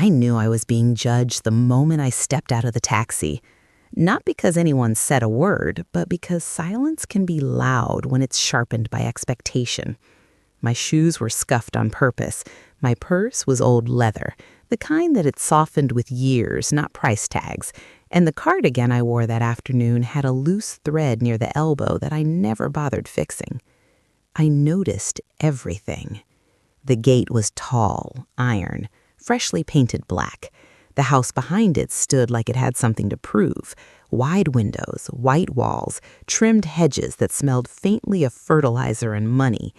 I knew I was being judged the moment I stepped out of the taxi. Not because anyone said a word, but because silence can be loud when it's sharpened by expectation. My shoes were scuffed on purpose. My purse was old leather, the kind that had softened with years, not price tags. And the cardigan I wore that afternoon had a loose thread near the elbow that I never bothered fixing. I noticed everything. The gate was tall, iron, freshly painted black. The house behind it stood like it had something to prove. Wide windows, white walls, trimmed hedges that smelled faintly of fertilizer and money.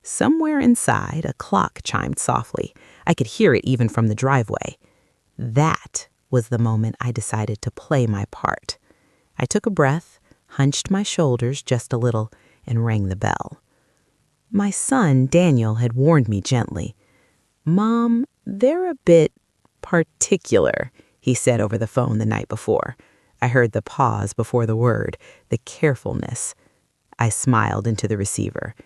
Somewhere inside, a clock chimed softly. I could hear it even from the driveway. That was the moment I decided to play my part. I took a breath, hunched my shoulders just a little, and rang the bell. My son, Daniel, had warned me gently. "Mom, they're a bit particular," he said over the phone the night before. I heard the pause before the word, the carefulness. I smiled into the receiver.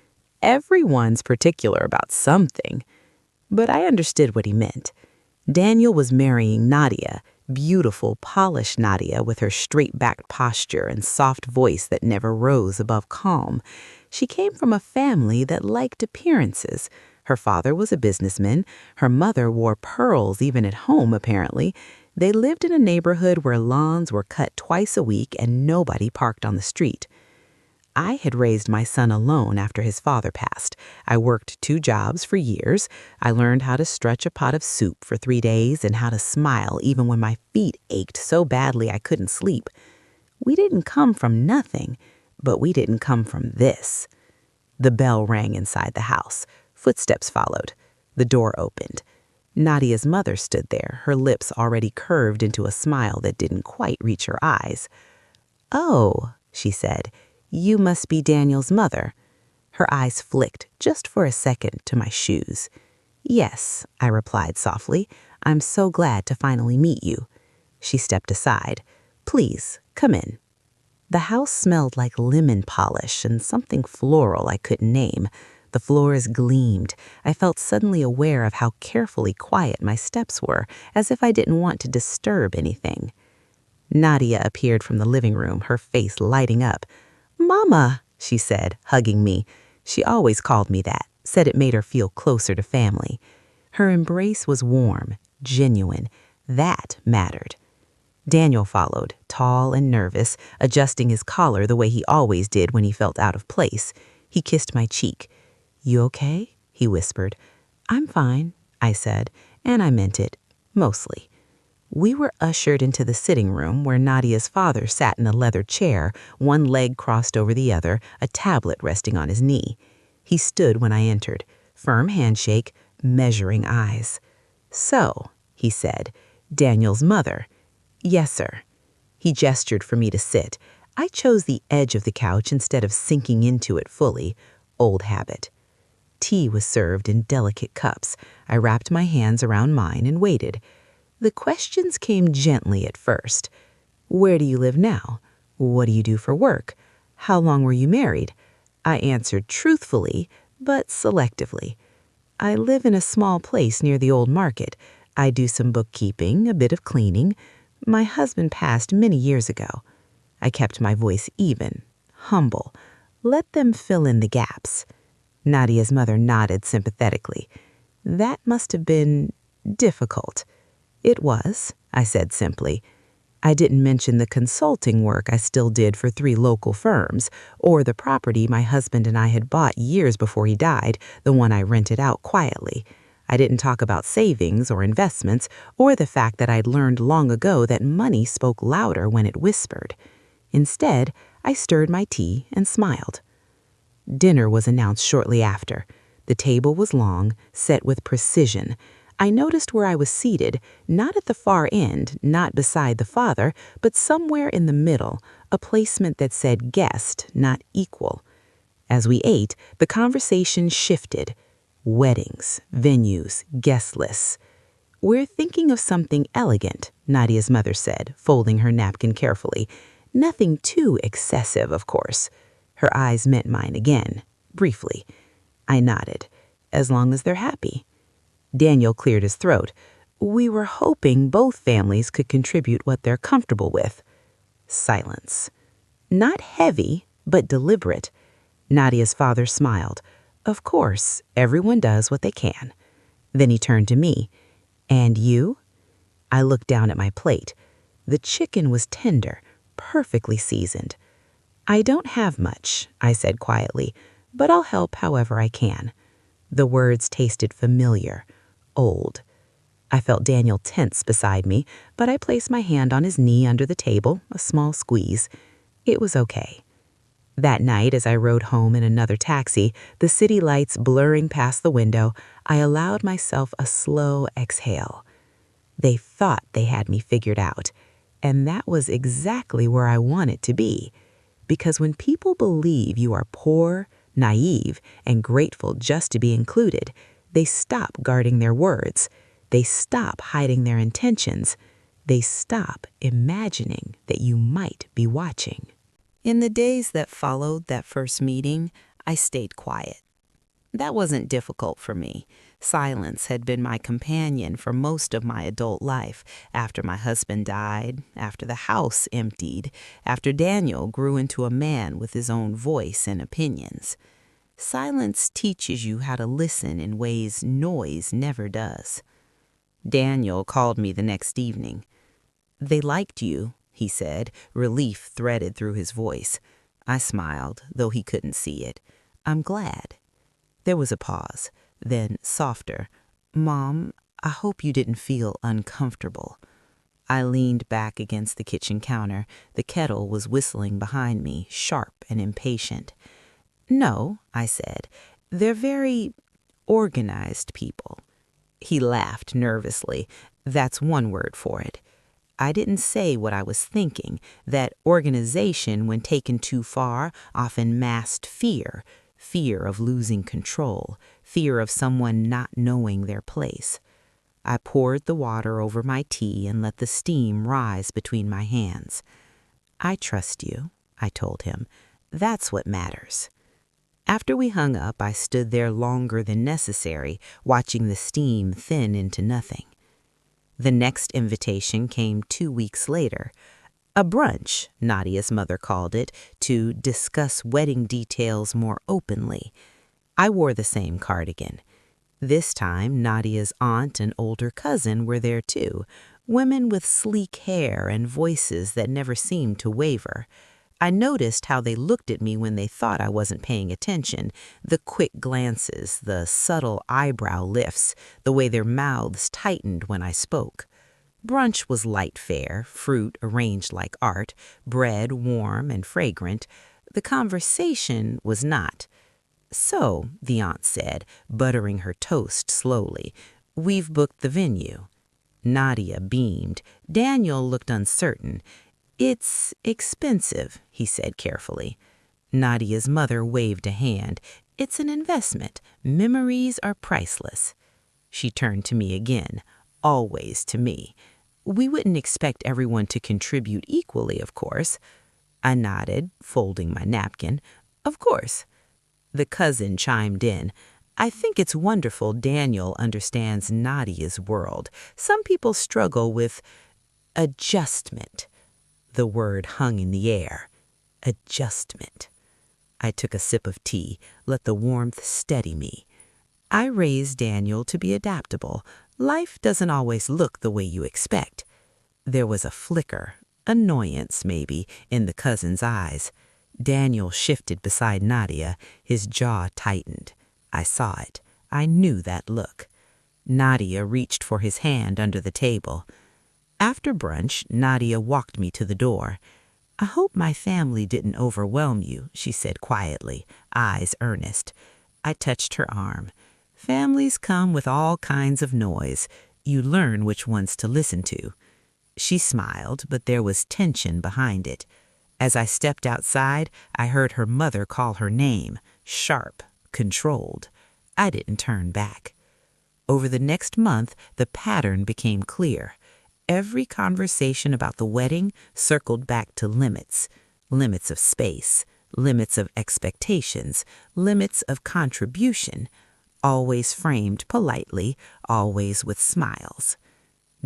Everyone's particular about something. But I understood what he meant. Daniel was marrying Nadia, beautiful, polished Nadia with her straight-backed posture and soft voice that never rose above calm. She came from a family that liked appearances. Her father was a businessman. Her mother wore pearls even at home, apparently. They lived in a neighborhood where lawns were cut twice a week and nobody parked on the street. I had raised my son alone after his father passed. I worked 2 jobs for years. I learned how to stretch a pot of soup for 3 days and how to smile even when my feet ached so badly I couldn't sleep. We didn't come from nothing, but we didn't come from this. The bell rang inside the house. Footsteps followed. The door opened. Nadia's mother stood there, her lips already curved into a smile that didn't quite reach her eyes. "Oh," she said, "you must be Daniel's mother." Her eyes flicked just for a second to my shoes. "Yes," I replied softly. "I'm so glad to finally meet you." She stepped aside. "Please, come in." The house smelled like lemon polish and something floral I couldn't name. The floors gleamed. I felt suddenly aware of how carefully quiet my steps were, as if I didn't want to disturb anything. Nadia appeared from the living room, her face lighting up. "Mama," she said, hugging me. She always called me that, said it made her feel closer to family. Her embrace was warm, genuine. That mattered. Daniel followed, tall and nervous, adjusting his collar the way he always did when he felt out of place. He kissed my cheek. "You okay?" he whispered. "I'm fine," I said, and I meant it, mostly. We were ushered into the sitting room where Nadia's father sat in a leather chair, one leg crossed over the other, a tablet resting on his knee. He stood when I entered, firm handshake, measuring eyes. "So," he said, "Daniel's mother." "Yes, sir." He gestured for me to sit. I chose the edge of the couch instead of sinking into it fully. Old habit. Tea was served in delicate cups. I wrapped my hands around mine and waited. The questions came gently at first. "Where do you live now? What do you do for work? How long were you married?" I answered truthfully, but selectively. "I live in a small place near the old market. I do some bookkeeping, a bit of cleaning. My husband passed many years ago." I kept my voice even, humble. Let them fill in the gaps. Nadia's mother nodded sympathetically. "That must have been difficult." "It was," I said simply. I didn't mention the consulting work I still did for 3 local firms, or the property my husband and I had bought years before he died, the one I rented out quietly. I didn't talk about savings or investments, or the fact that I'd learned long ago that money spoke louder when it whispered. Instead, I stirred my tea and smiled. Dinner was announced shortly after. The table was long, set with precision. I noticed where I was seated, not at the far end, not beside the father, but somewhere in the middle, a placement that said guest, not equal. As we ate, the conversation shifted. Weddings, venues, guest lists. "We're thinking of something elegant," Nadia's mother said, folding her napkin carefully. "Nothing too excessive, of course." Her eyes met mine again, briefly. I nodded. "As long as they're happy." Daniel cleared his throat. We were hoping both families could contribute what they're comfortable with. Silence. Not heavy, but deliberate. Nadia's father smiled. Of course, everyone does what they can. Then he turned to me. And you? I looked down at my plate. The chicken was tender, perfectly seasoned. I don't have much, I said quietly, but I'll help however I can. The words tasted familiar, old. I felt Daniel tense beside me, but I placed my hand on his knee under the table, a small squeeze. It was okay. That night, as I rode home in another taxi, the city lights blurring past the window, I allowed myself a slow exhale. They thought they had me figured out, and that was exactly where I wanted to be. Because when people believe you are poor, naive, and grateful just to be included, they stop guarding their words. They stop hiding their intentions. They stop imagining that you might be watching. In the days that followed that first meeting, I stayed quiet. That wasn't difficult for me. Silence had been my companion for most of my adult life, after my husband died, after the house emptied, after Daniel grew into a man with his own voice and opinions. Silence teaches you how to listen in ways noise never does. Daniel called me the next evening. "They liked you," he said, relief threaded through his voice. I smiled, though he couldn't see it. "I'm glad." There was a pause, then softer. "Mom, I hope you didn't feel uncomfortable." I leaned back against the kitchen counter. The kettle was whistling behind me, sharp and impatient. "No," I said. "They're very organized people." He laughed nervously. That's one word for it. I didn't say what I was thinking, that organization, when taken too far, often masked fear. Fear of losing control, fear of someone not knowing their place. I poured the water over my tea and let the steam rise between my hands. "I trust you," I told him. "That's what matters." After we hung up, I stood there longer than necessary, watching the steam thin into nothing. The next invitation came 2 weeks later. A brunch, Nadia's mother called it, to discuss wedding details more openly. I wore the same cardigan. This time, Nadia's aunt and older cousin were there too, women with sleek hair and voices that never seemed to waver. I noticed how they looked at me when they thought I wasn't paying attention, the quick glances, the subtle eyebrow lifts, the way their mouths tightened when I spoke. Brunch was light fare, fruit arranged like art, bread warm and fragrant. The conversation was not. "So," the aunt said, buttering her toast slowly, "we've booked the venue." Nadia beamed. Daniel looked uncertain. "It's expensive," he said carefully. Nadia's mother waved a hand. "It's an investment. Memories are priceless." She turned to me again, always to me. "We wouldn't expect everyone to contribute equally, of course." I nodded, folding my napkin. "Of course." The cousin chimed in. "I think it's wonderful Daniel understands Nadia's world. Some people struggle with adjustment." The word hung in the air. Adjustment. I took a sip of tea, let the warmth steady me. I raised Daniel to be adaptable. Life doesn't always look the way you expect. There was a flicker, annoyance maybe, in the cousin's eyes. Daniel shifted beside Nadia, his jaw tightened. I saw it. I knew that look. Nadia reached for his hand under the table. After brunch, Nadia walked me to the door. "I hope my family didn't overwhelm you," she said quietly, eyes earnest. I touched her arm. "Families come with all kinds of noise. You learn which ones to listen to." She smiled, but there was tension behind it. As I stepped outside, I heard her mother call her name, sharp, controlled. I didn't turn back. Over the next month, the pattern became clear. Every conversation about the wedding circled back to limits. Limits of space, limits of expectations, limits of contribution, always framed politely, always with smiles.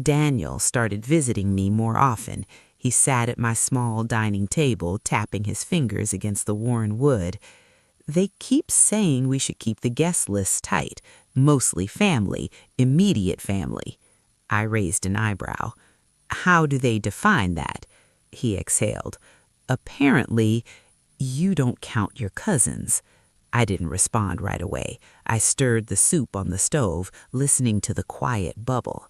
Daniel started visiting me more often. He sat at my small dining table, tapping his fingers against the worn wood. They keep saying we should keep the guest list tight, mostly family, immediate family. I raised an eyebrow. How do they define that? He exhaled. Apparently, you don't count your cousins. I didn't respond right away. I stirred the soup on the stove, listening to the quiet bubble.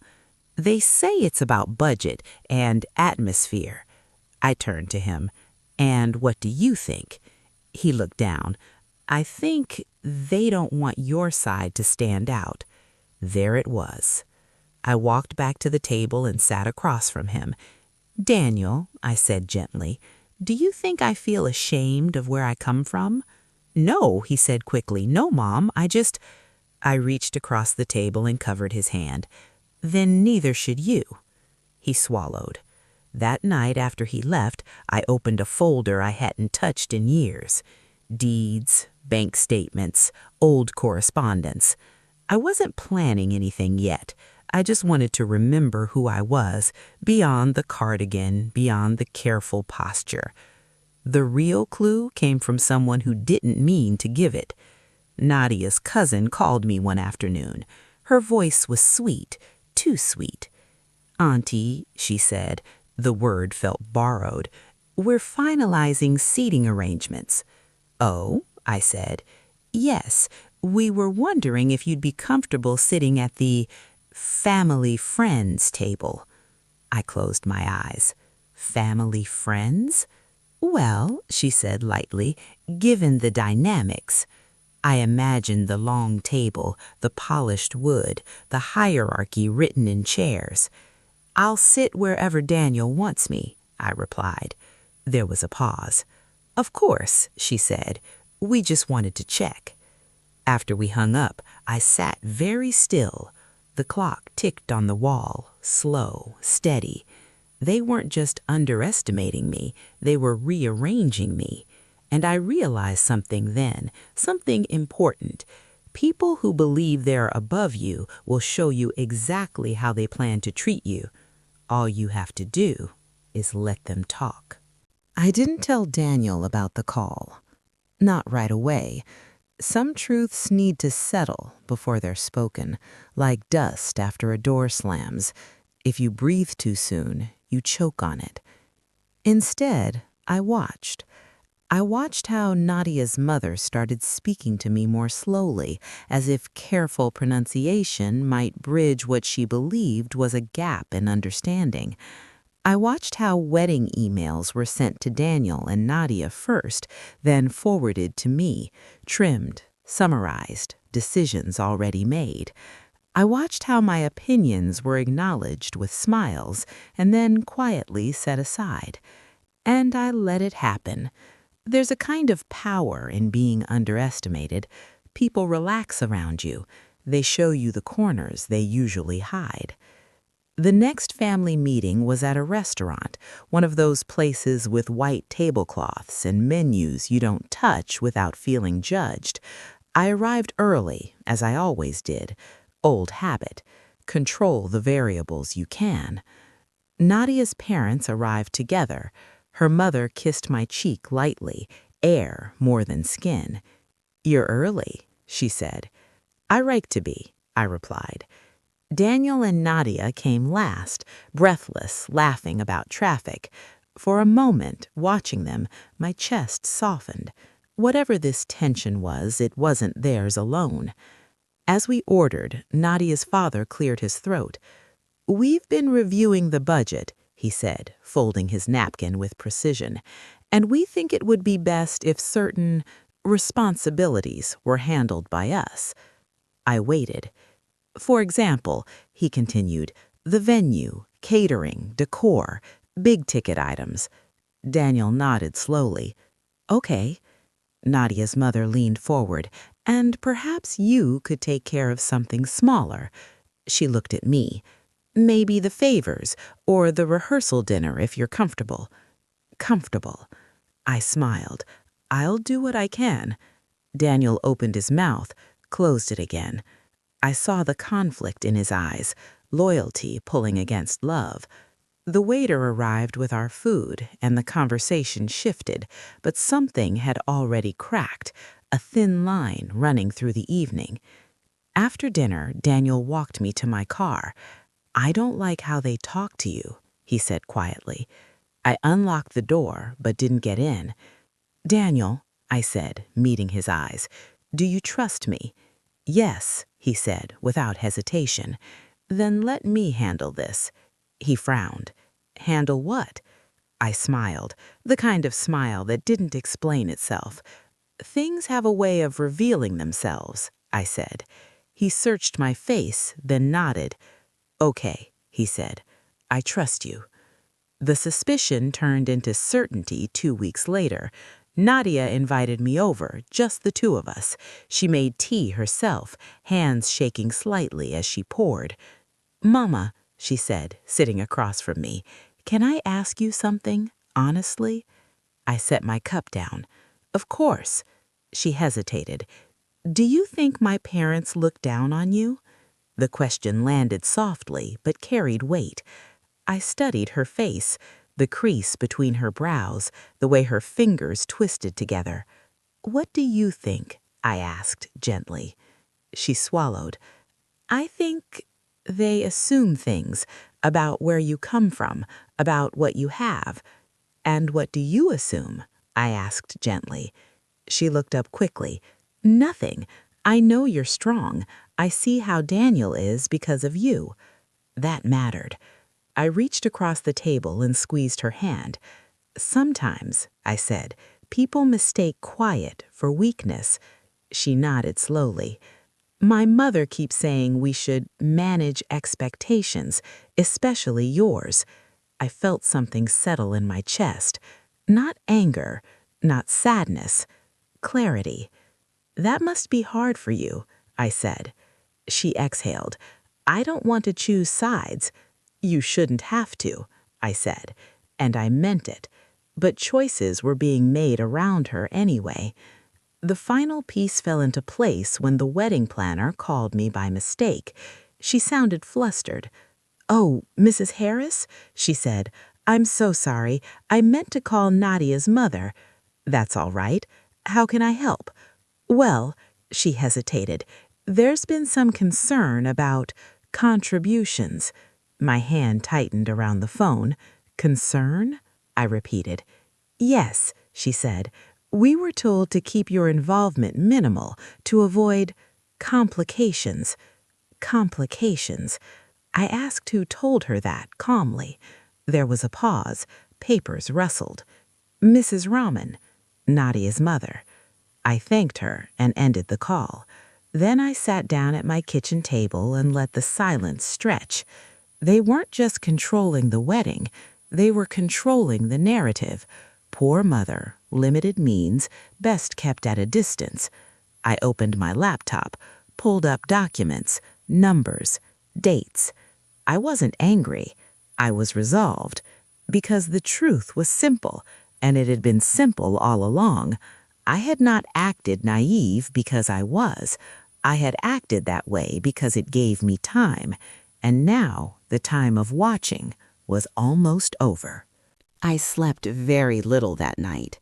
They say it's about budget and atmosphere. I turned to him. And what do you think? He looked down. I think they don't want your side to stand out. There it was. I walked back to the table and sat across from him. Daniel, I said gently, do you think I feel ashamed of where I come from? No, he said quickly. No, Mom, I reached across the table and covered his hand. Then neither should you. He swallowed. That night after he left, I opened a folder I hadn't touched in years. Deeds, bank statements, old correspondence. I wasn't planning anything yet. I just wanted to remember who I was, beyond the cardigan, beyond the careful posture. The real clue came from someone who didn't mean to give it. Nadia's cousin called me one afternoon. Her voice was sweet, too sweet. Auntie, she said, the word felt borrowed, we're finalizing seating arrangements. Oh, I said. Yes, we were wondering if you'd be comfortable sitting at the family friends table. I closed my eyes. Family friends? Well, she said lightly, given the dynamics. I imagined the long table, the polished wood, the hierarchy written in chairs. I'll sit wherever Daniel wants me, I replied. There was a pause. Of course, she said. We just wanted to check. After we hung up, I sat very still. The clock ticked on the wall, slow, steady. They weren't just underestimating me, they were rearranging me. And I realized something then, something important. People who believe they're above you will show you exactly how they plan to treat you. All you have to do is let them talk. I didn't tell Daniel about the call. Not right away. Some truths need to settle before they're spoken, like dust after a door slams. If you breathe too soon, you choke on it. Instead, I watched. I watched how Nadia's mother started speaking to me more slowly, as if careful pronunciation might bridge what she believed was a gap in understanding. I watched how wedding emails were sent to Daniel and Nadia first, then forwarded to me, trimmed, summarized, decisions already made. I watched how my opinions were acknowledged with smiles and then quietly set aside. And I let it happen. There's a kind of power in being underestimated. People relax around you. They show you the corners they usually hide. The next family meeting was at a restaurant, one of those places with white tablecloths and menus you don't touch without feeling judged. I arrived early, as I always did. Old habit. Control the variables you can. Nadia's parents arrived together. Her mother kissed my cheek lightly, air more than skin. You're early, she said. I like to be, I replied. Daniel and Nadia came last, breathless, laughing about traffic. For a moment, watching them, my chest softened. Whatever this tension was, it wasn't theirs alone. As we ordered, Nadia's father cleared his throat. We've been reviewing the budget, he said, folding his napkin with precision, and we think it would be best if certain responsibilities were handled by us. I waited. For example, he continued, the venue, catering, decor, big-ticket items. Daniel nodded slowly. Okay. Nadia's mother leaned forward. And perhaps you could take care of something smaller. She looked at me. Maybe the favors, or the rehearsal dinner if you're comfortable. Comfortable. I smiled. I'll do what I can. Daniel opened his mouth, closed it again. I saw the conflict in his eyes, loyalty pulling against love. The waiter arrived with our food, and the conversation shifted, but something had already cracked, a thin line running through the evening. After dinner, Daniel walked me to my car. "I don't like how they talk to you," he said quietly. I unlocked the door, but didn't get in. "Daniel," I said, meeting his eyes, "do you trust me?" "Yes," he said, without hesitation. "Then let me handle this." He frowned. "Handle what?" I smiled, the kind of smile that didn't explain itself. "Things have a way of revealing themselves," I said. He searched my face, then nodded. "Okay," he said. "I trust you." The suspicion turned into certainty 2 weeks later. Nadia invited me over, just the two of us. She made tea herself, hands shaking slightly as she poured. "Mama," she said, sitting across from me, "can I ask you something, honestly?" I set my cup down. "Of course." She hesitated. "Do you think my parents look down on you?" The question landed softly, but carried weight. I studied her face, the crease between her brows, the way her fingers twisted together. "What do you think?" I asked gently. She swallowed. "I think they assume things about where you come from, about what you have." "And what do you assume?" I asked gently. She looked up quickly. "Nothing. I know you're strong. I see how Daniel is because of you." That mattered. I reached across the table and squeezed her hand. "Sometimes," I said, "people mistake quiet for weakness." She nodded slowly. "My mother keeps saying we should manage expectations, especially yours." I felt something settle in my chest. Not anger, not sadness, clarity. "That must be hard for you," I said. She exhaled. "I don't want to choose sides." "You shouldn't have to," I said, and I meant it. But choices were being made around her anyway. The final piece fell into place when the wedding planner called me by mistake. She sounded flustered. "Oh, Mrs. Harris?" she said. "I'm so sorry. I meant to call Nadia's mother." "That's all right. How can I help?" "Well," she hesitated, "there's been some concern about contributions." My hand tightened around the phone. "Concern?" I repeated. "Yes," she said. "We were told to keep your involvement minimal, to avoid complications." Complications. I asked who told her that, calmly. There was a pause. Papers rustled. "Mrs. Rahman, Nadia's mother." I thanked her and ended the call. Then I sat down at my kitchen table and let the silence stretch. They weren't just controlling the wedding, they were controlling the narrative. Poor mother, limited means, best kept at a distance. I opened my laptop, pulled up documents, numbers, dates. I wasn't angry. I was resolved. Because the truth was simple, and it had been simple all along. I had not acted naive because I was. I had acted that way because it gave me time. And now the time of watching was almost over. I slept very little that night.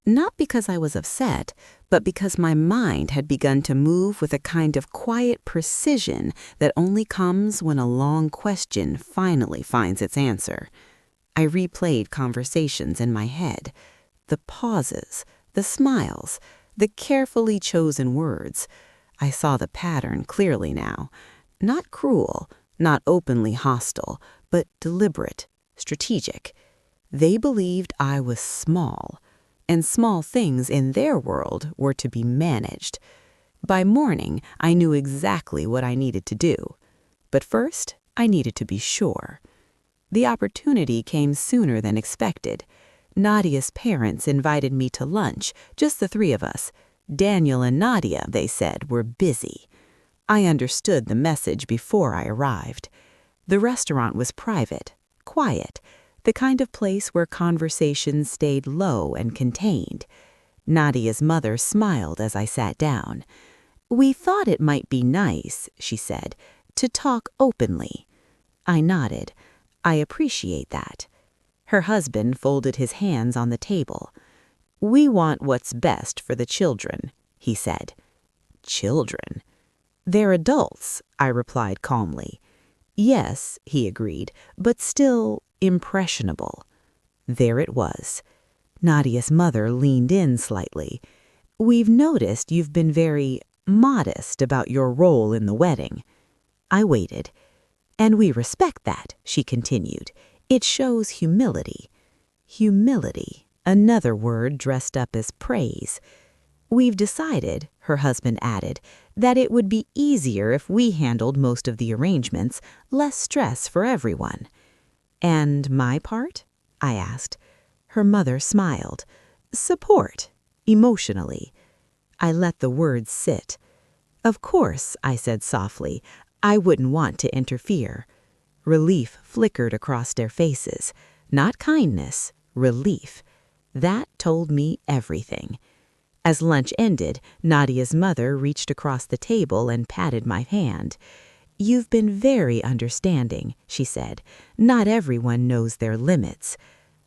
Not because I was upset, but because my mind had begun to move with a kind of quiet precision that only comes when a long question finally finds its answer. I replayed conversations in my head. The pauses, the smiles, the carefully chosen words. I saw the pattern clearly now. Not cruel, not openly hostile, but deliberate, strategic. They believed I was small, and small things in their world were to be managed. By morning, I knew exactly what I needed to do. But first, I needed to be sure. The opportunity came sooner than expected. Nadia's parents invited me to lunch, just the three of us. Daniel and Nadia, they said, were busy. I understood the message before I arrived. The restaurant was private, quiet, the kind of place where conversations stayed low and contained. Nadia's mother smiled as I sat down. "We thought it might be nice," she said, "to talk openly." I nodded. I appreciate that. Her husband folded his hands on the table. We want what's best for the children, he said. Children? They're adults, I replied calmly. Yes, he agreed, but still impressionable. There it was. Nadia's mother leaned in slightly. We've noticed you've been very modest about your role in the wedding. I waited. And we respect that, she continued. It shows humility. Humility, another word dressed up as praise. We've decided, her husband added, that it would be easier if we handled most of the arrangements, less stress for everyone. And my part? I asked. Her mother smiled. Support, emotionally. I let the words sit. Of course, I said softly, I wouldn't want to interfere. Relief flickered across their faces. Not kindness, relief. That told me everything. As lunch ended, Nadia's mother reached across the table and patted my hand. You've been very understanding, she said. Not everyone knows their limits.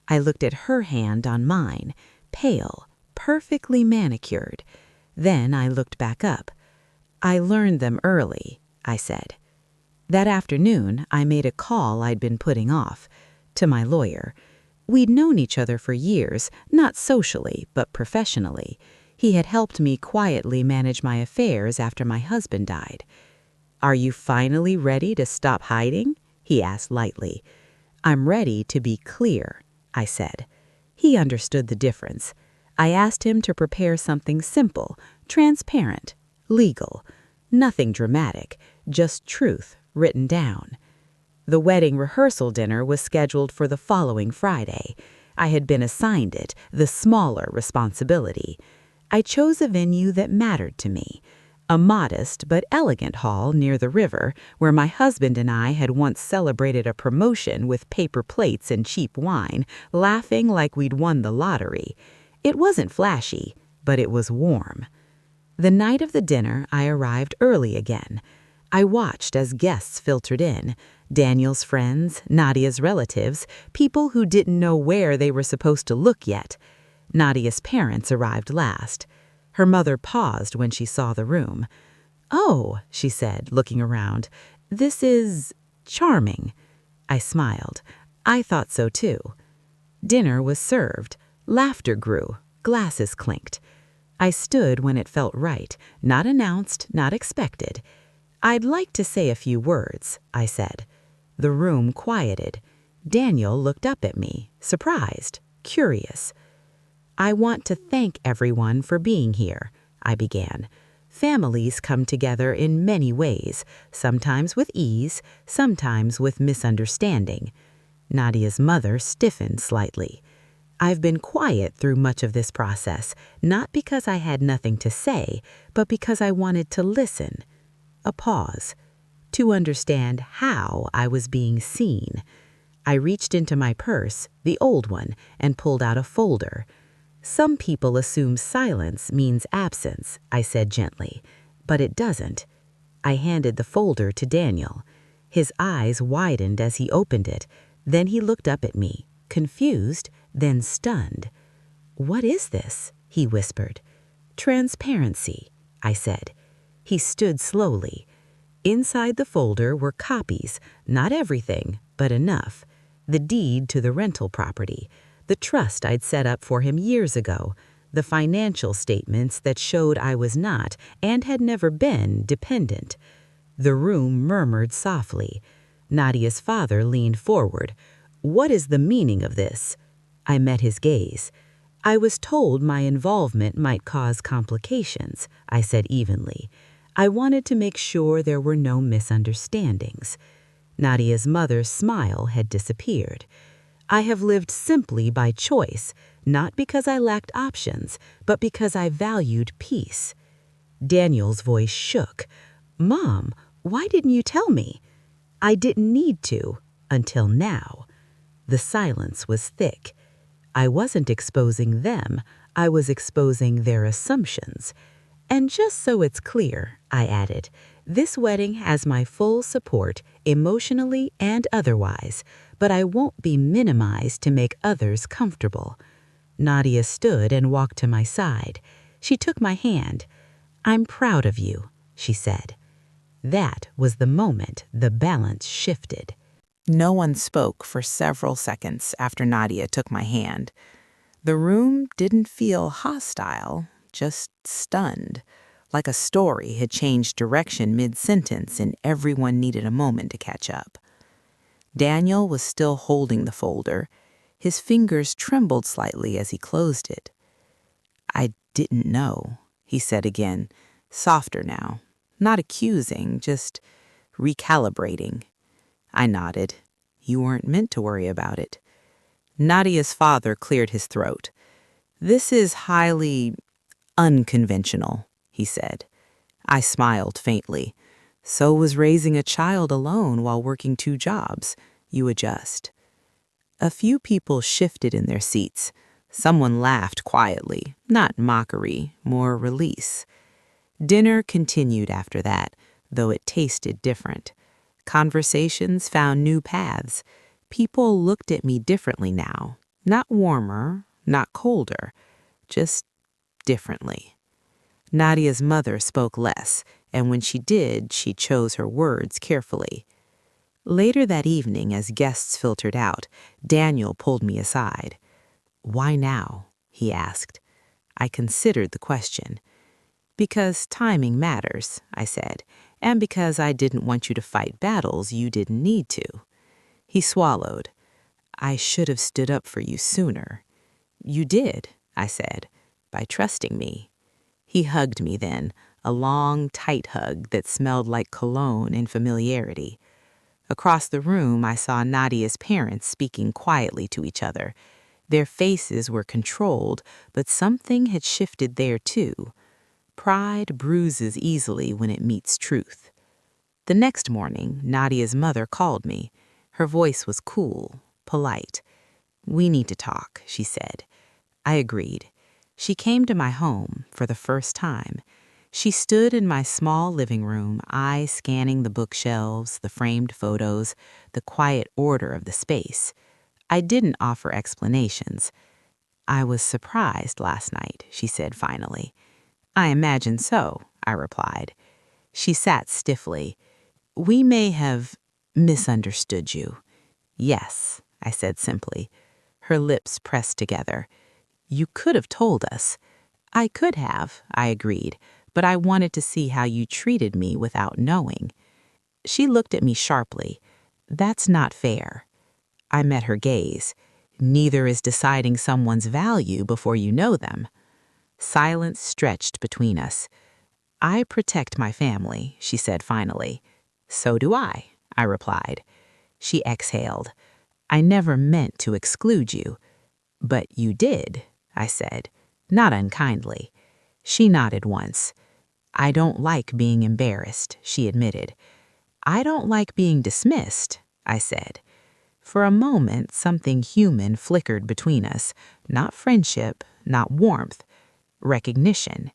I looked at her hand on mine, pale, perfectly manicured. Then I looked back up. I learned them early, I said. That afternoon, I made a call I'd been putting off, to my lawyer. We'd known each other for years, not socially, but professionally. He had helped me quietly manage my affairs after my husband died. Are you finally ready to stop hiding? He asked lightly. I'm ready to be clear, I said. He understood the difference. I asked him to prepare something simple, transparent, legal. Nothing dramatic, just truth written down. The wedding rehearsal dinner was scheduled for the following Friday. I had been assigned it, the smaller responsibility. I chose a venue that mattered to me, a modest but elegant hall near the river where my husband and I had once celebrated a promotion with paper plates and cheap wine, laughing like we'd won the lottery. It wasn't flashy, but it was warm. The night of the dinner, I arrived early again. I watched as guests filtered in, Daniel's friends, Nadia's relatives, people who didn't know where they were supposed to look yet. Nadia's parents arrived last. Her mother paused when she saw the room. Oh, she said, looking around, this is charming. I smiled. I thought so too. Dinner was served. Laughter grew. Glasses clinked. I stood when it felt right, not announced, not expected. I'd like to say a few words, I said. The room quieted. Daniel looked up at me, surprised, curious. I want to thank everyone for being here, I began. Families come together in many ways, sometimes with ease, sometimes with misunderstanding. Nadia's mother stiffened slightly. I've been quiet through much of this process, not because I had nothing to say, but because I wanted to listen. A pause. To understand how I was being seen. I reached into my purse, the old one, and pulled out a folder. Some people assume silence means absence, I said gently, but it doesn't. I handed the folder to Daniel. His eyes widened as he opened it. Then he looked up at me, confused, then stunned. What is this? He whispered. Transparency, I said. He stood slowly. Inside the folder were copies, not everything, but enough. The deed to the rental property, the trust I'd set up for him years ago, the financial statements that showed I was not, and had never been, dependent. The room murmured softly. Nadia's father leaned forward. What is the meaning of this? I met his gaze. I was told my involvement might cause complications, I said evenly. I wanted to make sure there were no misunderstandings. Nadia's mother's smile had disappeared. I have lived simply by choice, not because I lacked options, but because I valued peace. Daniel's voice shook. Mom, why didn't you tell me? I didn't need to, until now. The silence was thick. I wasn't exposing them, I was exposing their assumptions. And just so it's clear, I added, This wedding has my full support, emotionally and otherwise, but I won't be minimized to make others comfortable. Nadia stood and walked to my side. She took my hand. "I'm proud of you," she said. That was the moment the balance shifted. No one spoke for several seconds after Nadia took my hand. The room didn't feel hostile, just stunned, like a story had changed direction mid-sentence and everyone needed a moment to catch up. Daniel was still holding the folder. His fingers trembled slightly as he closed it. "I didn't know," he said again, softer now, not accusing, just recalibrating. I nodded. "You weren't meant to worry about it." Nadia's father cleared his throat. "This is highly unconventional," he said. I smiled faintly. "So was raising a child alone while working 2 jobs. You adjust." A few people shifted in their seats. Someone laughed quietly, not mockery, more release. Dinner continued after that, though it tasted different. Conversations found new paths. People looked at me differently now. Not warmer, not colder, just differently. Nadia's mother spoke less, and when she did, she chose her words carefully. Later that evening, as guests filtered out, Daniel pulled me aside. "Why now?" he asked. I considered the question. "Because timing matters," I said, "and because I didn't want you to fight battles you didn't need to." He swallowed. "I should have stood up for you sooner." "You did," I said, "by trusting me." He hugged me then, a long, tight hug that smelled like cologne and familiarity. Across the room, I saw Nadia's parents speaking quietly to each other. Their faces were controlled, but something had shifted there too. Pride bruises easily when it meets truth. The next morning, Nadia's mother called me. Her voice was cool, polite. "We need to talk," she said. I agreed. She came to my home for the first time. She stood in my small living room, eyes scanning the bookshelves, the framed photos, the quiet order of the space. I didn't offer explanations. "I was surprised last night," she said finally. "I imagine so," I replied. She sat stiffly. "We may have misunderstood you." "Yes," I said simply. Her lips pressed together. "You could have told us." "I could have," I agreed, "but I wanted to see how you treated me without knowing." She looked at me sharply. "That's not fair." I met her gaze. "Neither is deciding someone's value before you know them." Silence stretched between us. "I protect my family," she said finally. "So do I replied. She exhaled. "I never meant to exclude you." "But you did," I said, not unkindly. She nodded once. "I don't like being embarrassed," she admitted. "I don't like being dismissed," I said. For a moment, something human flickered between us, not friendship, not warmth, recognition.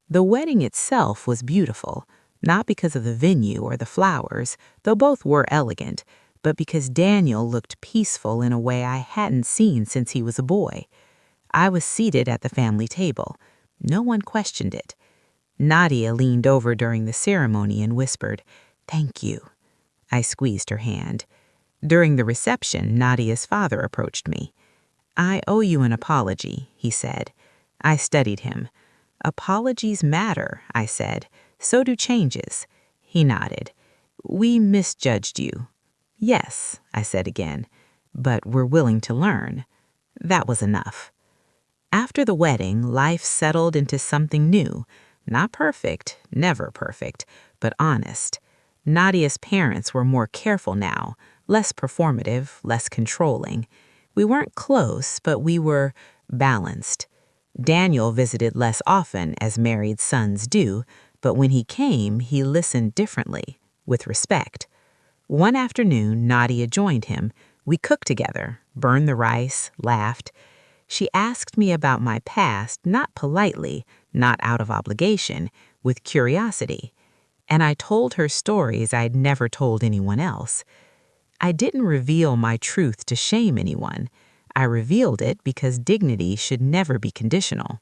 The wedding itself was beautiful, not because of the venue or the flowers, though both were elegant, but because Daniel looked peaceful in a way I hadn't seen since he was a boy. I was seated at the family table. No one questioned it. Nadia leaned over during the ceremony and whispered, "Thank you." I squeezed her hand. During the reception, Nadia's father approached me. "I owe you an apology," he said. I studied him. "Apologies matter," I said. "So do changes." He nodded. "We misjudged you." "Yes," I said again, "but we're willing to learn." That was enough. After the wedding, life settled into something new. Not perfect, never perfect, but honest. Nadia's parents were more careful now, less performative, less controlling. We weren't close, but we were balanced. Daniel visited less often, as married sons do, but when he came, he listened differently, with respect. One afternoon, Nadia joined him. We cooked together, burned the rice, laughed. She asked me about my past, not politely, not out of obligation, with curiosity. And I told her stories I'd never told anyone else. I didn't reveal my truth to shame anyone. I revealed it because dignity should never be conditional.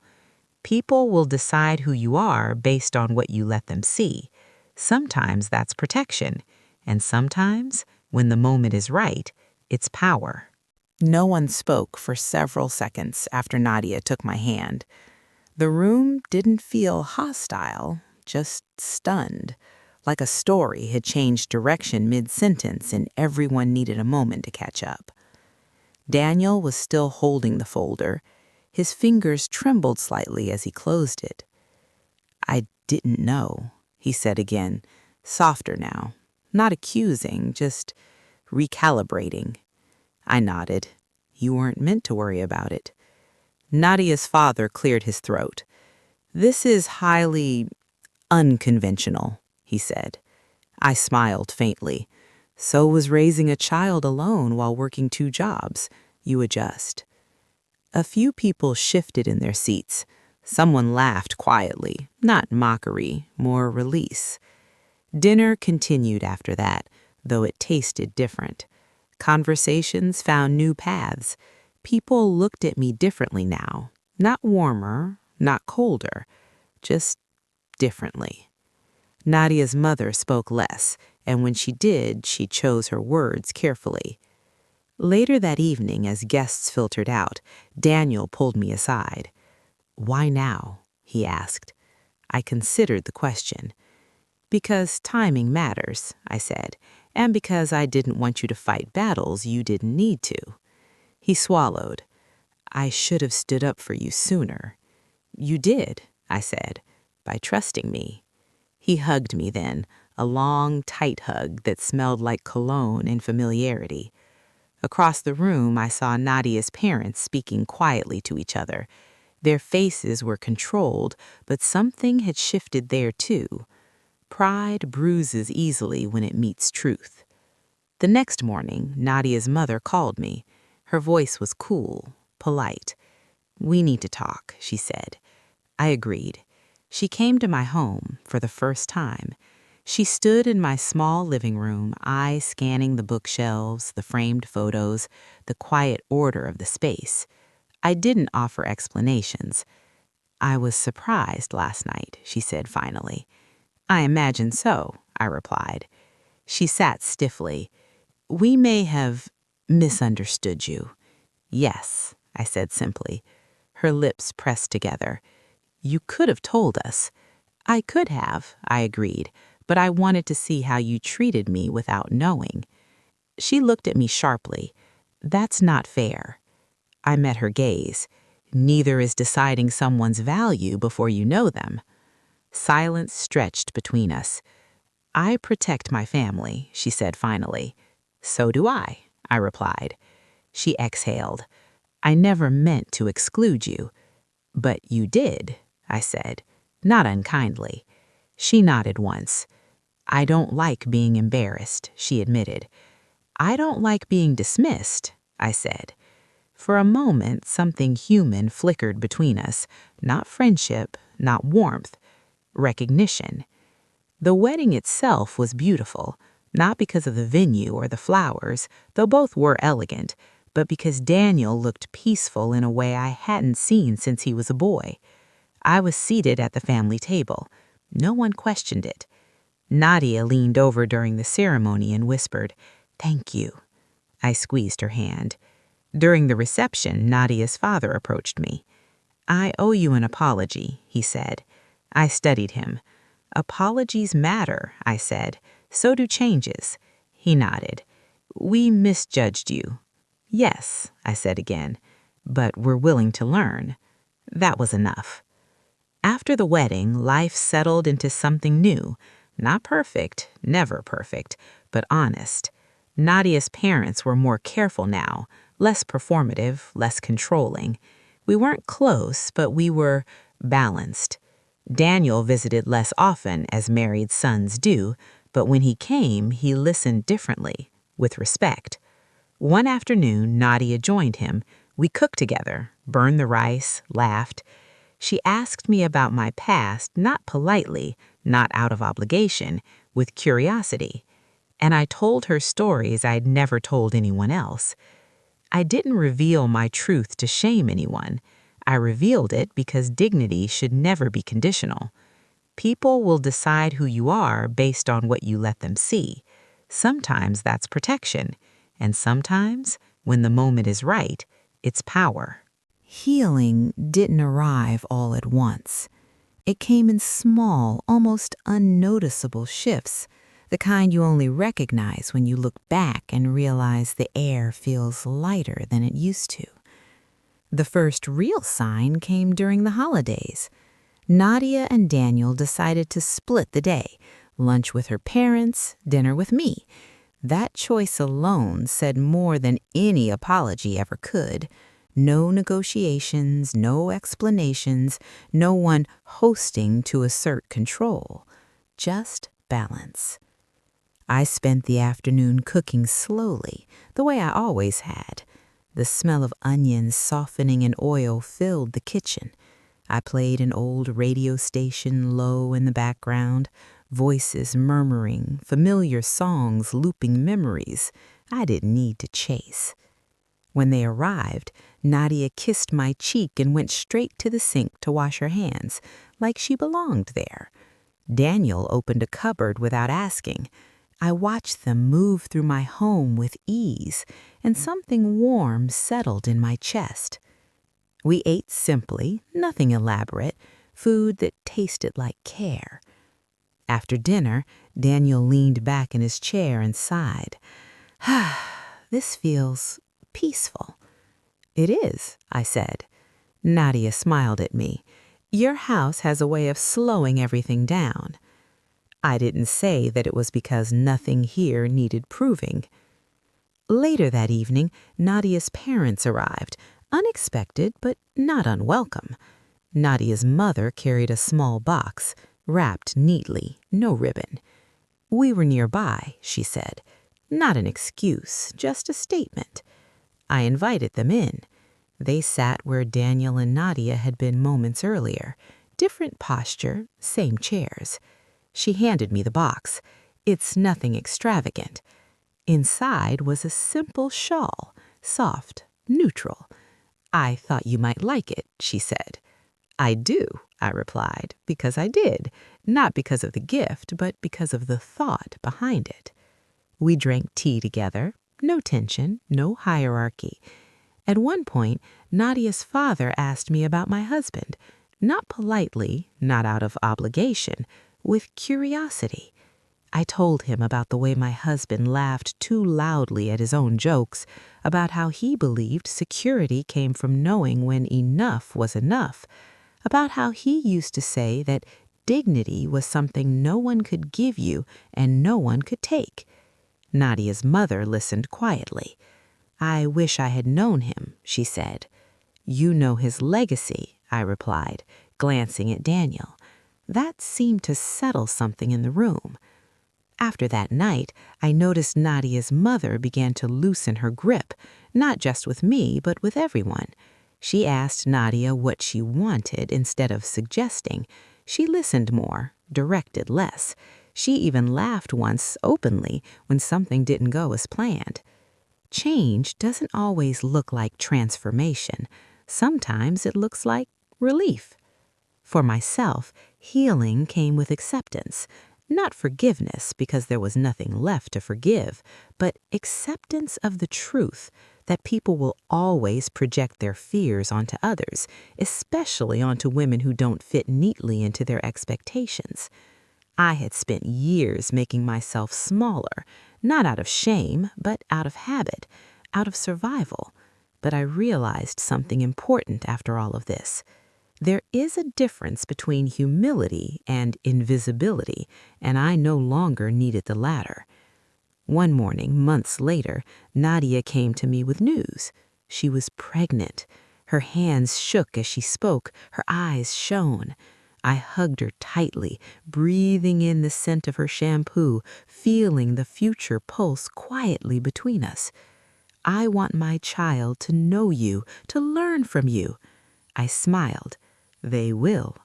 People will decide who you are based on what you let them see. Sometimes that's protection, and sometimes, when the moment is right, it's power. No one spoke for several seconds after Nadia took my hand. The room didn't feel hostile, just stunned, like a story had changed direction mid-sentence and everyone needed a moment to catch up. Daniel was still holding the folder. His fingers trembled slightly as he closed it. "I didn't know," he said again, softer now, not accusing, just recalibrating. I nodded. "You weren't meant to worry about it." Nadia's father cleared his throat. "This is highly unconventional," he said. I smiled faintly. "So was raising a child alone while working 2 jobs. You adjust." A few people shifted in their seats. Someone laughed quietly, not mockery, more release. Dinner continued after that, though it tasted different. Conversations found new paths. People looked at me differently now. Not warmer, not colder, just differently. Nadia's mother spoke less, and when she did, she chose her words carefully. Later that evening, as guests filtered out, Daniel pulled me aside. "Why now?" he asked. I considered the question. "Because timing matters," I said, "and because I didn't want you to fight battles you didn't need to." He swallowed. "I should have stood up for you sooner." "You did," I said, "by trusting me." He hugged me then, a long, tight hug that smelled like cologne and familiarity. Across the room, I saw Nadia's parents speaking quietly to each other. Their faces were controlled, but something had shifted there too. Pride bruises easily when it meets truth. The next morning, Nadia's mother called me. Her voice was cool, polite. "We need to talk," she said. I agreed. She came to my home for the first time. She stood in my small living room, eyes scanning the bookshelves, the framed photos, the quiet order of the space. I didn't offer explanations. "I was surprised last night," she said finally. "I imagine so," I replied. She sat stiffly. "We may have misunderstood you." "Yes," I said simply. Her lips pressed together. "You could have told us." "I could have," I agreed, "but I wanted to see how you treated me without knowing." She looked at me sharply. "That's not fair." I met her gaze. "Neither is deciding someone's value before you know them." Silence stretched between us. "I protect my family," she said finally. "So do I replied. She exhaled. "I never meant to exclude you." "But you did," I said, not unkindly. She nodded once. "I don't like being embarrassed," she admitted. "I don't like being dismissed," I said. For a moment, something human flickered between us, not friendship, not warmth, recognition. The wedding itself was beautiful, not because of the venue or the flowers, though both were elegant, but because Daniel looked peaceful in a way I hadn't seen since he was a boy. I was seated at the family table. No one questioned it. Nadia leaned over during the ceremony and whispered, "Thank you." I squeezed her hand. During the reception, Nadia's father approached me. "I owe you an apology," he said. I studied him. "Apologies matter," I said. "So do changes." He nodded. "We misjudged you." "Yes," I said again, "but we're willing to learn." That was enough. After the wedding, life settled into something new. Not perfect, never perfect, but honest. Nadia's parents were more careful now, less performative, less controlling. We weren't close, but we were balanced. Daniel visited less often, as married sons do, but when he came, he listened differently, with respect. One afternoon, Nadia joined him. We cooked together, burned the rice, laughed. She asked me about my past, not politely, not out of obligation, with curiosity. And I told her stories I'd never told anyone else. I didn't reveal my truth to shame anyone. I revealed it because dignity should never be conditional. People will decide who you are based on what you let them see. Sometimes that's protection, and sometimes, when the moment is right, it's power. Healing didn't arrive all at once. It came in small, almost unnoticeable shifts, the kind you only recognize when you look back and realize the air feels lighter than it used to. The first real sign came during the holidays. Nadia and Daniel decided to split the day, lunch with her parents, dinner with me. That choice alone said more than any apology ever could. No negotiations, no explanations, no one hosting to assert control. Just balance. I spent the afternoon cooking slowly, the way I always had. The smell of onions softening in oil filled the kitchen. I played an old radio station low in the background, voices murmuring, familiar songs looping memories I didn't need to chase. When they arrived, Nadia kissed my cheek and went straight to the sink to wash her hands, like she belonged there. Daniel opened a cupboard without asking. I watched them move through my home with ease, and something warm settled in my chest. We ate simply, nothing elaborate, food that tasted like care. After dinner, Daniel leaned back in his chair and sighed. This feels peaceful. It is, I said. Nadia smiled at me. Your house has a way of slowing everything down. I didn't say that it was because nothing here needed proving. Later that evening, Nadia's parents arrived, unexpected but not unwelcome. Nadia's mother carried a small box, wrapped neatly, no ribbon. We were nearby, she said. Not an excuse, just a statement. I invited them in. They sat where Daniel and Nadia had been moments earlier. Different posture, same chairs. She handed me the box. It's nothing extravagant. Inside was a simple shawl, soft, neutral. I thought you might like it, she said. I do, I replied, because I did, not because of the gift, but because of the thought behind it. We drank tea together, no tension, no hierarchy. At one point, Nadia's father asked me about my husband, not politely, not out of obligation, with curiosity. I told him about the way my husband laughed too loudly at his own jokes, about how he believed security came from knowing when enough was enough, about how he used to say that dignity was something no one could give you and no one could take. Nadia's mother listened quietly. I wish I had known him, she said. You know his legacy, I replied, glancing at Daniel. That seemed to settle something in the room. After that night, I noticed Nadia's mother began to loosen her grip, not just with me, but with everyone. She asked Nadia what she wanted instead of suggesting. She listened more, directed less. She even laughed once openly when something didn't go as planned. Change doesn't always look like transformation. Sometimes it looks like relief. For myself, healing came with acceptance. Not forgiveness, because there was nothing left to forgive, but acceptance of the truth that people will always project their fears onto others, especially onto women who don't fit neatly into their expectations. I had spent years making myself smaller, not out of shame, but out of habit, out of survival. But I realized something important after all of this. There is a difference between humility and invisibility, and I no longer needed the latter. One morning, months later, Nadia came to me with news. She was pregnant. Her hands shook as she spoke. Her eyes shone. I hugged her tightly, breathing in the scent of her shampoo, feeling the future pulse quietly between us. I want my child to know you, to learn from you. I smiled. They will.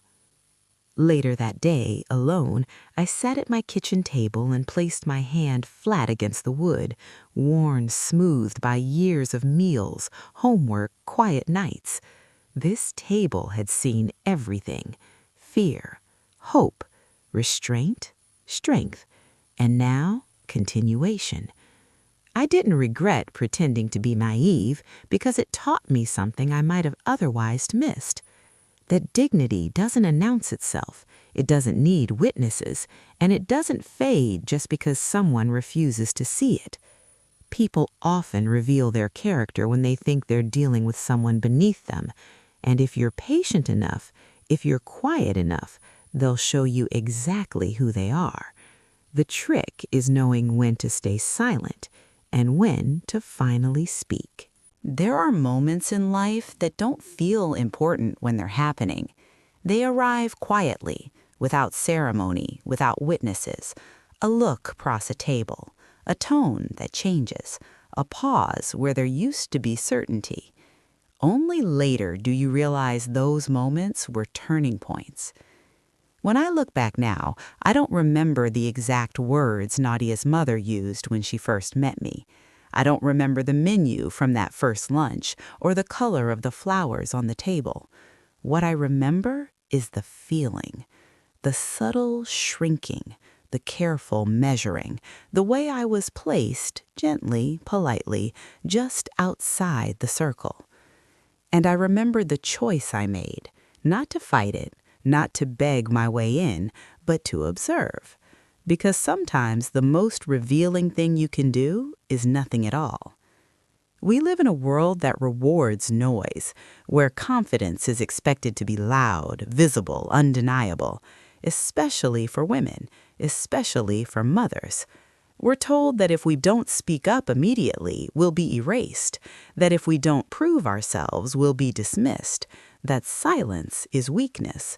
Later that day, alone, I sat at my kitchen table and placed my hand flat against the wood, worn smooth by years of meals, homework, quiet nights. This table had seen everything: fear, hope, restraint, strength, and now continuation. I didn't regret pretending to be naive because it taught me something I might have otherwise missed. That dignity doesn't announce itself, it doesn't need witnesses, and it doesn't fade just because someone refuses to see it. People often reveal their character when they think they're dealing with someone beneath them, and if you're patient enough, if you're quiet enough, they'll show you exactly who they are. The trick is knowing when to stay silent and when to finally speak. There are moments in life that don't feel important when they're happening. They arrive quietly, without ceremony, without witnesses. A look across a table, a tone that changes, a pause where there used to be certainty. Only later do you realize those moments were turning points. When I look back now, I don't remember the exact words Nadia's mother used when she first met me. I don't remember the menu from that first lunch or the color of the flowers on the table. What I remember is the feeling, the subtle shrinking, the careful measuring, the way I was placed, gently, politely, just outside the circle. And I remember the choice I made, not to fight it, not to beg my way in, but to observe. Because sometimes the most revealing thing you can do is nothing at all. We live in a world that rewards noise, where confidence is expected to be loud, visible, undeniable, especially for women, especially for mothers. We're told that if we don't speak up immediately, we'll be erased, that if we don't prove ourselves, we'll be dismissed, that silence is weakness.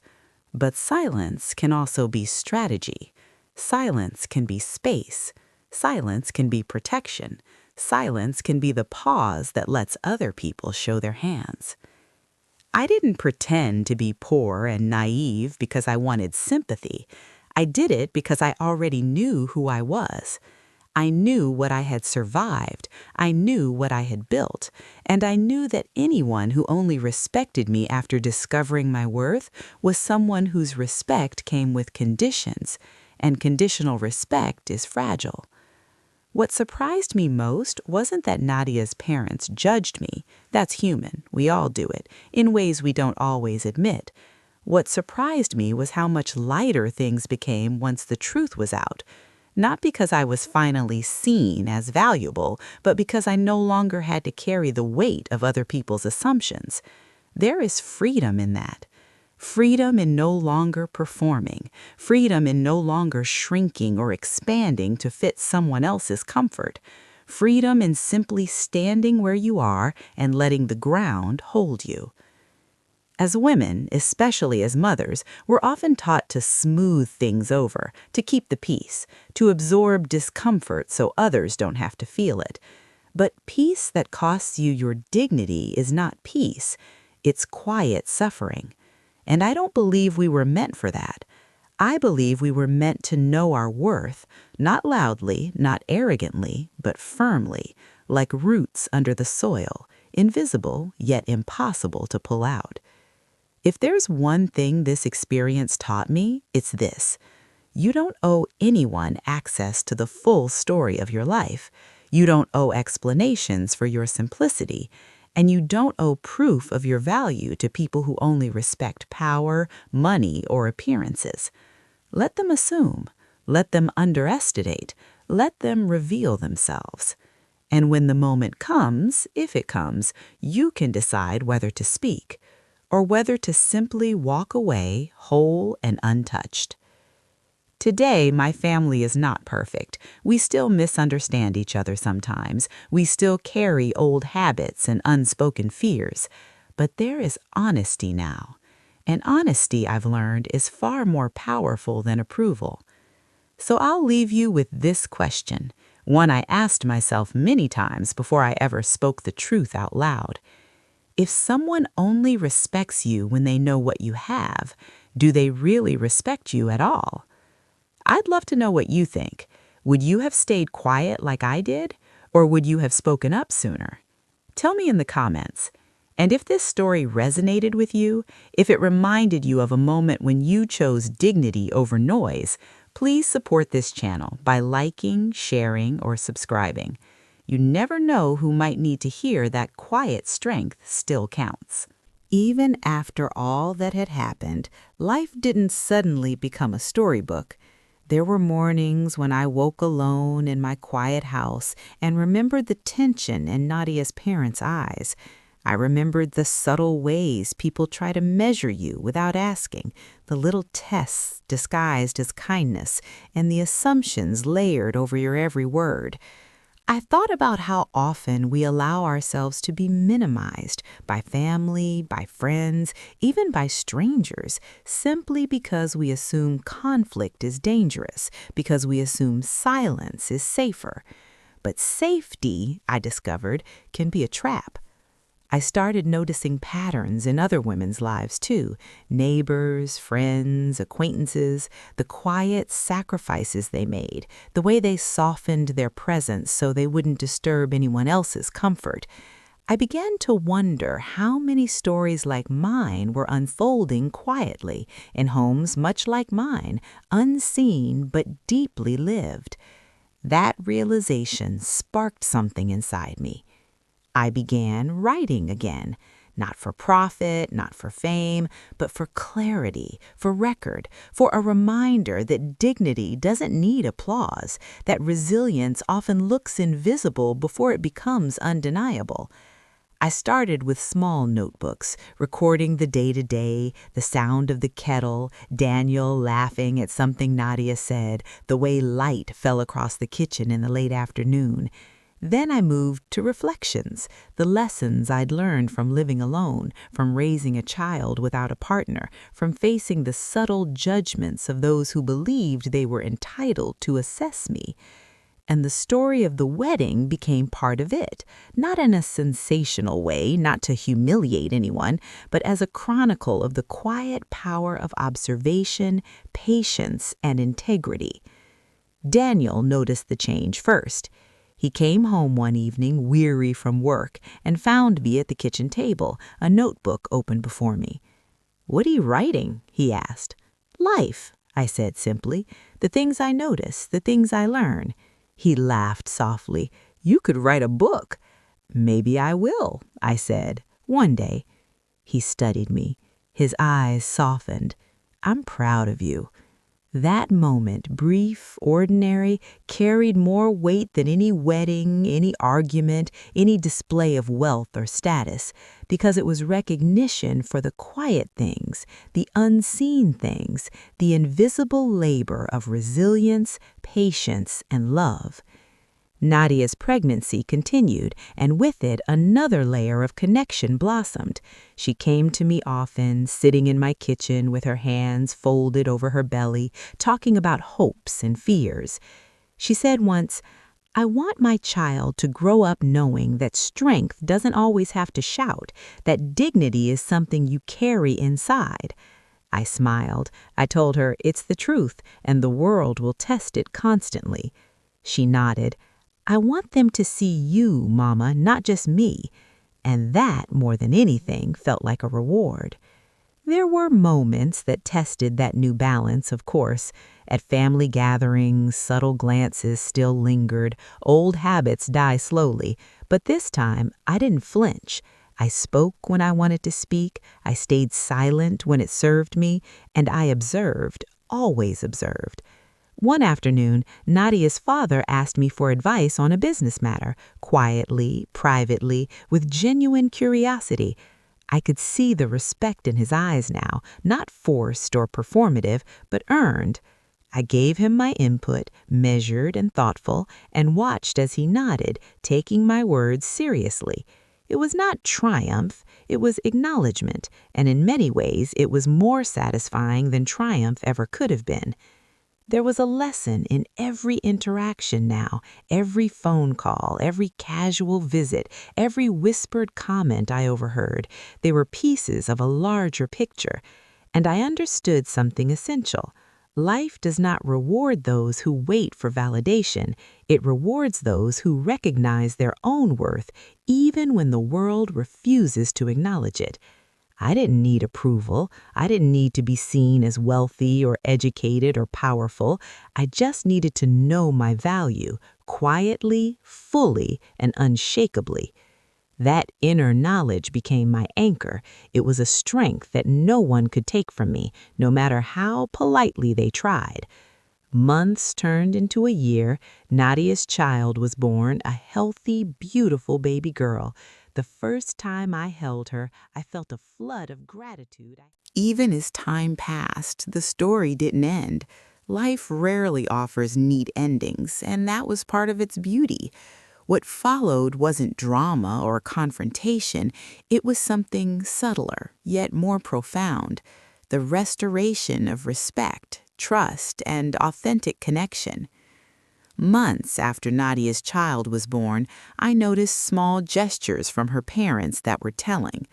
But silence can also be strategy. Silence can be space. Silence can be protection. Silence can be the pause that lets other people show their hands. I didn't pretend to be poor and naive because I wanted sympathy. I did it because I already knew who I was. I knew what I had survived. I knew what I had built. And I knew that anyone who only respected me after discovering my worth was someone whose respect came with conditions, and conditional respect is fragile. What surprised me most wasn't that Nadia's parents judged me. That's human. We all do it, in ways we don't always admit. What surprised me was how much lighter things became once the truth was out. Not because I was finally seen as valuable, but because I no longer had to carry the weight of other people's assumptions. There is freedom in that. Freedom in no longer performing, freedom in no longer shrinking or expanding to fit someone else's comfort, freedom in simply standing where you are and letting the ground hold you. As women, especially as mothers, we're often taught to smooth things over, to keep the peace, to absorb discomfort so others don't have to feel it. But peace that costs you your dignity is not peace, it's quiet suffering. And I don't believe we were meant for that. I believe we were meant to know our worth, not loudly, not arrogantly, but firmly, like roots under the soil, invisible yet impossible to pull out. If there's one thing this experience taught me, it's this. You don't owe anyone access to the full story of your life. You don't owe explanations for your simplicity. And you don't owe proof of your value to people who only respect power, money, or appearances. Let them assume. Let them underestimate. Let them reveal themselves. And when the moment comes, if it comes, you can decide whether to speak or whether to simply walk away whole and untouched. Today, my family is not perfect. We still misunderstand each other sometimes. We still carry old habits and unspoken fears. But there is honesty now. And honesty, I've learned, is far more powerful than approval. So I'll leave you with this question, one I asked myself many times before I ever spoke the truth out loud. If someone only respects you when they know what you have, Do they really respect you at all? I'd love to know what you think. Would you have stayed quiet like I did? Or would you have spoken up sooner? Tell me in the comments. And if this story resonated with you, if it reminded you of a moment when you chose dignity over noise, please support this channel by liking, sharing, or subscribing. You never know who might need to hear that quiet strength still counts. Even after all that had happened, life didn't suddenly become a storybook. There were mornings when I woke alone in my quiet house and remembered the tension in Nadia's parents' eyes. I remembered the subtle ways people try to measure you without asking, the little tests disguised as kindness, and the assumptions layered over your every word. I thought about how often we allow ourselves to be minimized by family, by friends, even by strangers, simply because we assume conflict is dangerous, because we assume silence is safer. But safety, I discovered, can be a trap. I started noticing patterns in other women's lives too, neighbors, friends, acquaintances, the quiet sacrifices they made, the way they softened their presence so they wouldn't disturb anyone else's comfort. I began to wonder how many stories like mine were unfolding quietly in homes much like mine, unseen but deeply lived. That realization sparked something inside me. I began writing again, not for profit, not for fame, but for clarity, for record, for a reminder that dignity doesn't need applause, that resilience often looks invisible before it becomes undeniable. I started with small notebooks, recording the day-to-day, the sound of the kettle, Daniel laughing at something Nadia said, the way light fell across the kitchen in the late afternoon. Then I moved to reflections, the lessons I'd learned from living alone, from raising a child without a partner, from facing the subtle judgments of those who believed they were entitled to assess me. And the story of the wedding became part of it, not in a sensational way, not to humiliate anyone, but as a chronicle of the quiet power of observation, patience, and integrity. Daniel noticed the change first. He came home one evening, weary from work, and found me at the kitchen table, a notebook open before me. "What are you writing?" he asked. "Life," I said simply. "The things I notice, the things I learn." He laughed softly. "You could write a book." "Maybe I will," I said, "one day." He studied me. His eyes softened. "I'm proud of you." That moment, brief, ordinary, carried more weight than any wedding, any argument, any display of wealth or status, because it was recognition for the quiet things, the unseen things, the invisible labor of resilience, patience, and love. Nadia's pregnancy continued, and with it another layer of connection blossomed. She came to me often, sitting in my kitchen with her hands folded over her belly, talking about hopes and fears. She said once, "I want my child to grow up knowing that strength doesn't always have to shout, that dignity is something you carry inside." I smiled. I told her, "It's the truth, and the world will test it constantly." She nodded. "I want them to see you, Mama, not just me." And that, more than anything, felt like a reward. There were moments that tested that new balance, of course. At family gatherings, subtle glances still lingered, old habits die slowly. But this time, I didn't flinch. I spoke when I wanted to speak, I stayed silent when it served me, and I observed, always observed. One afternoon, Nadia's father asked me for advice on a business matter, quietly, privately, with genuine curiosity. I could see the respect in his eyes now, not forced or performative, but earned. I gave him my input, measured and thoughtful, and watched as he nodded, taking my words seriously. It was not triumph, it was acknowledgement, and in many ways it was more satisfying than triumph ever could have been. There was a lesson in every interaction now, every phone call, every casual visit, every whispered comment I overheard. They were pieces of a larger picture. And I understood something essential. Life does not reward those who wait for validation. It rewards those who recognize their own worth, even when the world refuses to acknowledge it. I didn't need approval. I didn't need to be seen as wealthy or educated or powerful. I just needed to know my value, quietly, fully, and unshakably. That inner knowledge became my anchor. It was a strength that no one could take from me, no matter how politely they tried. Months turned into a year. Nadia's child was born, a healthy, beautiful baby girl. The first time I held her, I felt a flood of gratitude. Even as time passed, the story didn't end. Life rarely offers neat endings, and that was part of its beauty. What followed wasn't drama or confrontation, it was something subtler, yet more profound. The restoration of respect, trust, and authentic connection. Months after Nadia's child was born, I noticed small gestures from her parents that were telling.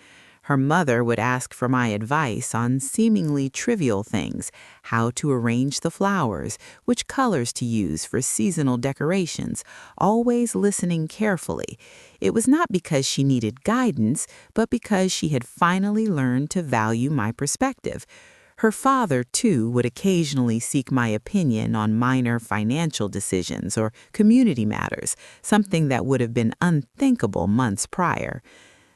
Her mother would ask for my advice on seemingly trivial things, how to arrange the flowers, which colors to use for seasonal decorations, always listening carefully. It was not because she needed guidance, but because she had finally learned to value my perspective. Her father, too, would occasionally seek my opinion on minor financial decisions or community matters, something that would have been unthinkable months prior.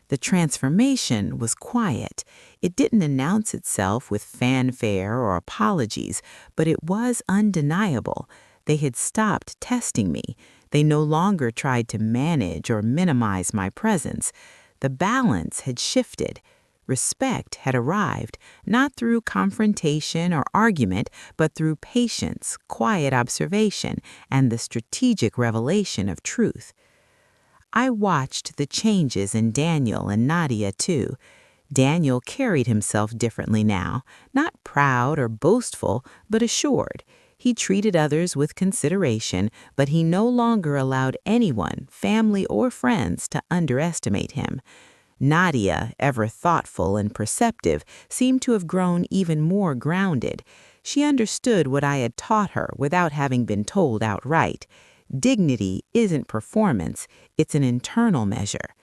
The transformation was quiet. It didn't announce itself with fanfare or apologies, but it was undeniable. They had stopped testing me. They no longer tried to manage or minimize my presence. The balance had shifted. Respect had arrived, not through confrontation or argument, but through patience, quiet observation, and the strategic revelation of truth. I watched the changes in Daniel and Nadia, too. Daniel carried himself differently now, not proud or boastful, but assured. He treated others with consideration, but he no longer allowed anyone, family or friends, to underestimate him. Nadia, ever thoughtful and perceptive, seemed to have grown even more grounded. She understood what I had taught her without having been told outright. Dignity isn't performance, it's an internal measure.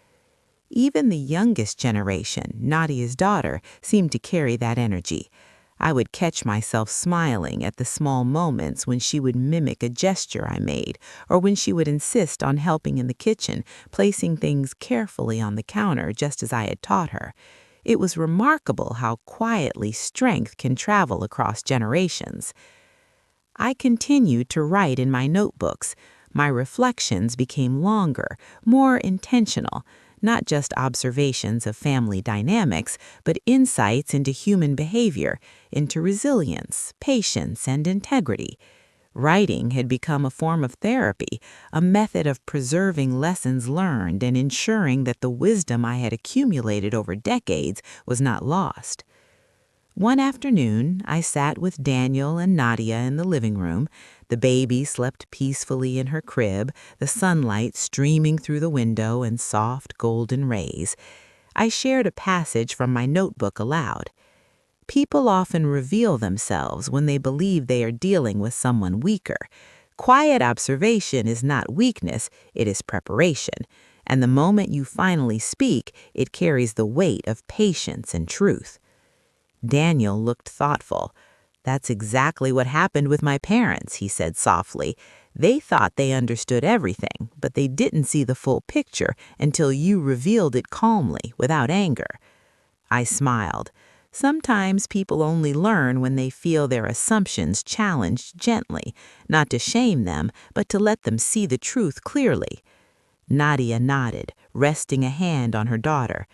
Even the youngest generation, Nadia's daughter, seemed to carry that energy. I would catch myself smiling at the small moments when she would mimic a gesture I made, or when she would insist on helping in the kitchen, placing things carefully on the counter just as I had taught her. It was remarkable how quietly strength can travel across generations. I continued to write in my notebooks. My reflections became longer, more intentional, not just observations of family dynamics, but insights into human behavior, into resilience, patience, and integrity. Writing had become a form of therapy, a method of preserving lessons learned and ensuring that the wisdom I had accumulated over decades was not lost. One afternoon, I sat with Daniel and Nadia in the living room. The baby slept peacefully in her crib, the sunlight streaming through the window in soft golden rays. I shared a passage from my notebook aloud. People often reveal themselves when they believe they are dealing with someone weaker. Quiet observation is not weakness, it is preparation. And the moment you finally speak, it carries the weight of patience and truth. Daniel looked thoughtful. "That's exactly what happened with my parents," he said softly. "They thought they understood everything, but they didn't see the full picture until you revealed it calmly, without anger." I smiled. Sometimes people only learn when they feel their assumptions challenged gently, not to shame them, but to let them see the truth clearly. Nadia nodded, resting a hand on her daughter.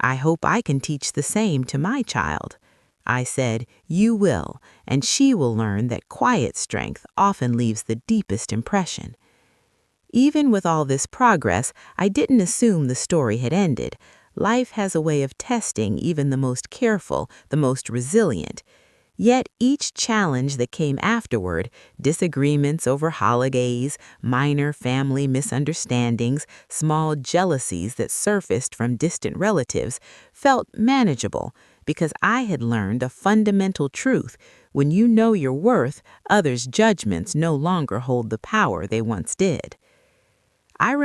"I hope I can teach the same to my child." I said, "You will, and she will learn that quiet strength often leaves the deepest impression." Even with all this progress, I didn't assume the story had ended. Life has a way of testing even the most careful, the most resilient. Yet each challenge that came afterward, disagreements over holidays, minor family misunderstandings, small jealousies that surfaced from distant relatives, felt manageable. because I had learned a fundamental truth. When you know your worth, others' judgments no longer hold the power they once did. I remember